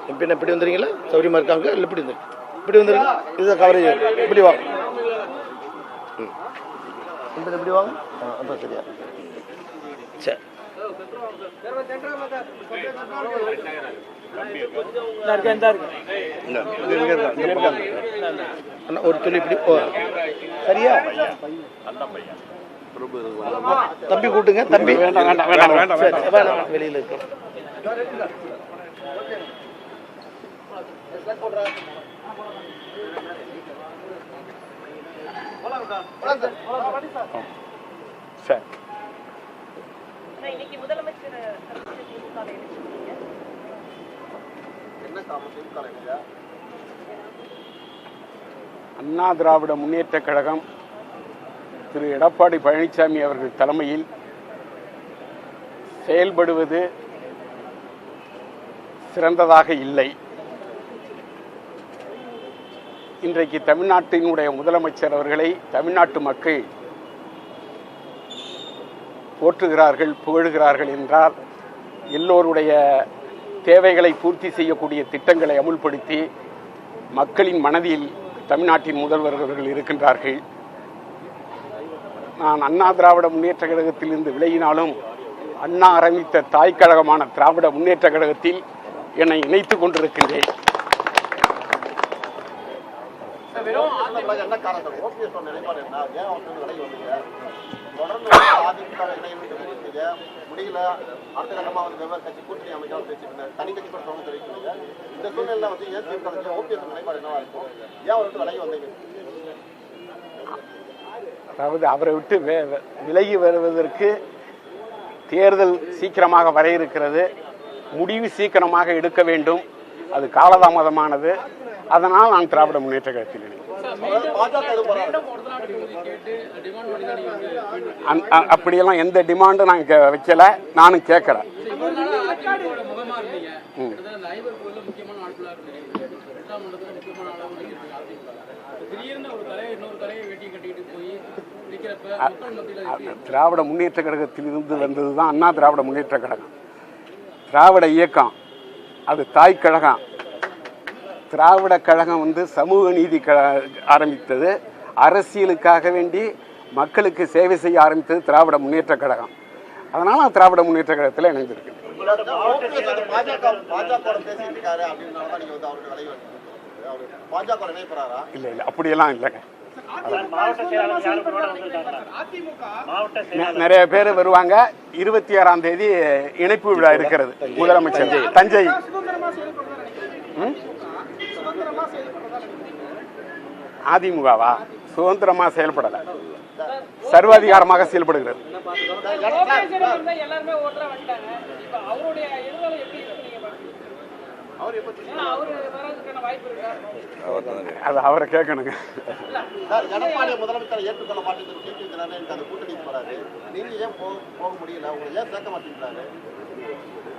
MP எப்படி வந்துருங்களா? சௌரியமா இருக்காங்க இல்லை? இப்படி வந்து இப்படி வந்துருங்க. இதுதான் கவரேஜ். இப்படி வாங்க. எப்படி வாங்க. அதான் சரியா. சரி. ஒரு துளி இப்படி சரியா? தம்பி கூட்டுங்க. தம்பி வேண்டாம் வெளியில இருக்கு. சரி. அண்ணா திராவிட முன்னேற்ற கழகம் திரு எடப்பாடி பழனிசாமி அவர்கள் தலைமையில் செயல்படுவது சிறந்ததாக இல்லை. இன்றைக்கு தமிழ்நாட்டினுடைய முதலமைச்சர் அவர்களை தமிழ்நாட்டு மக்கள் போற்றுகிறார்கள், புகழுகிறார்கள் என்றால் எல்லோருடைய தேவைகளை பூர்த்தி செய்யக்கூடிய திட்டங்களை அமுல்படுத்தி மக்களின் மனதில் தமிழ்நாட்டின் முதல்வர்கள் இருக்கின்றார்கள். நான் அண்ணா திராவிட முன்னேற்ற கழகத்திலிருந்து விலகினாலும் அண்ணா ஆரம்பித்த தாய் கழகமான திராவிட முன்னேற்ற கழகத்தில் என்னை இணைத்துக் கொண்டிருக்கின்றேன். அதாவது அவரை விட்டு விலகி வருவதற்கு தேர்தல் சீக்கிரமாக வர இருக்கிறது. முடிவு சீக்கிரமாக எடுக்க வேண்டும். அது காலதாமதமானது. அதனால் நான் திராவிட முன்னேற்ற கழகத்தில் அப்படியெல்லாம் எந்த டிமாண்டும் நான் வைக்கல, நானும் கேட்கல. திராவிட முன்னேற்ற கழகத்தில் இருந்து வந்ததுதான் அண்ணா திராவிட முன்னேற்ற கழகம். திராவிட இயக்கம் அது தாய் கழகம். திராவிட கழகம் சமூக நீதி ஆரம்பித்தது, அரசியலுக்காக வேண்டி மக்களுக்கு சேவை செய்ய ஆரம்பித்தது திராவிட முன்னேற்ற கழகம். அதனால நான் திராவிட முன்னேற்ற கழகத்தில் இணைந்திருக்கேன். இல்லை இல்லை, அப்படியெல்லாம் இல்லைங்க. நிறைய பேர் வருவாங்க. 26ஆம் தேதி இணைப்பு விழா இருக்கிறது. முதலமைச்சர் தஞ்சை. அதிமுகவா சுதந்திரமா செயல்படல, சர்வாதிகாரமாக செயல்படுகிறது. அது அவரை கேட்கணுங்க.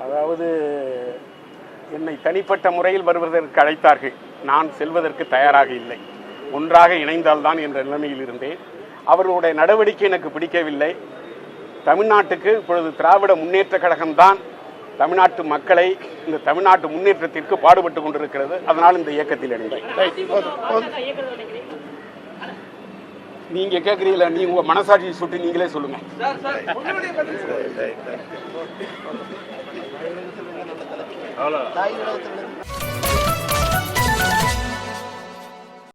அதாவது என்னை தனிப்பட்ட முறையில் வருவதற்கு அழைத்தார்கள். நான் செல்வதற்கு தயாராக இல்லை. ஒன்றாக இணைந்தால்தான் என்ற நிலைமையில் இருந்தேன். அவர்களுடைய நடவடிக்கை எனக்கு பிடிக்கவில்லை. தமிழ்நாட்டுக்கு இப்பொழுது திராவிட முன்னேற்ற கழகம்தான் தமிழ்நாட்டு மக்களை இந்த தமிழ்நாட்டு முன்னேற்றத்திற்கு பாடுபட்டு கொண்டிருக்கிறது. அதனால் இந்த இயக்கத்தில் இணைந்தேன். நீங்க கேட்கறீங்களா? நீங்க உங்க மனசாட்சியை சுட்டு நீங்களே சொல்லுங்க. அவ்வளோ